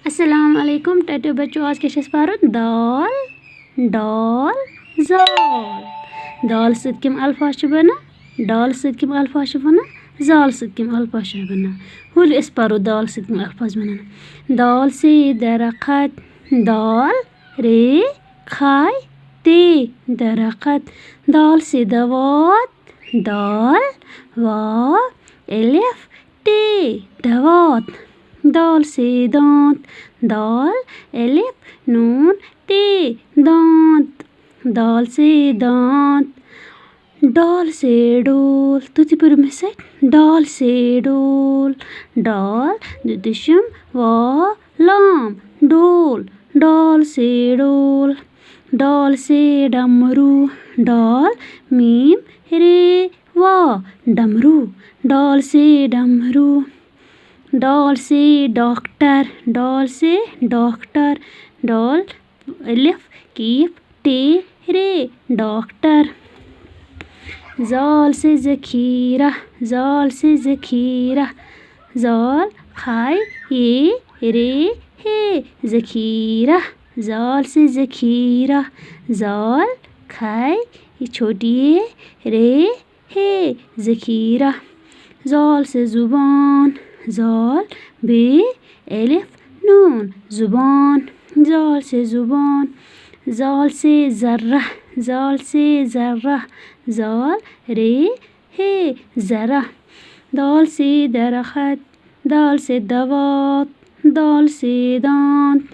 अस्सलाम वालेकुम टटू बच्चों, आज क्या पारुन दाल डाल जाल दाल सद कम अल्फाज बना डाल सद कम अल्फाज बना जाल सद कम अल्फाज बना हुल इस पारो दाल सद कम अल्फाज बना दाल से दरखत दाल रे खाए ते दरखत दाल से दवात दाल वा एलिफ टे दवात दाल से दांत दाल एलिफ नून टे दांत दाल से दांत डाल से डोल तुझे पर मिसे डाल से डोल डाल दुदशम वा लाम डोल डाल से डोल डाल से डमरू डाल मीम रे वा डमरू डाल से डमरू डाल से डॉक्टर डाल से डॉक्टर डाल अलिफ कीफ टे रे डॉक्टर जाल से ज़खीरा जाल से ज़खीरा जाल खाए ये रे हे ज़खीरा जाल से ज़खीरा जाल खाए ये छोटी रे हे ज़खीरा जाल से ज़ुबान जाल बे एलिफ नून ज़ुबान जाल से ज़ुबान जाल से ज़र्रा जाल से ज़र्रा जाल रे हे ज़रा दाल से दरखत दाल से दवात दाल से दांत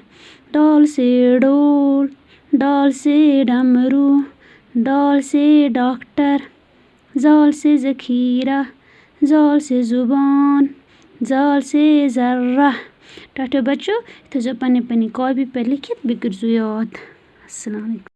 दाल से डोल दाल से डमरू दाल से डॉक्टर जाल से ज़खीरा जाल से ज़ुबान जाल से ज़र्रा टाटा बच्चों तो जो पन्ने पन्ने कॉपी पर लिखित बिगड़ याद। अस्सलाम वालेकुम।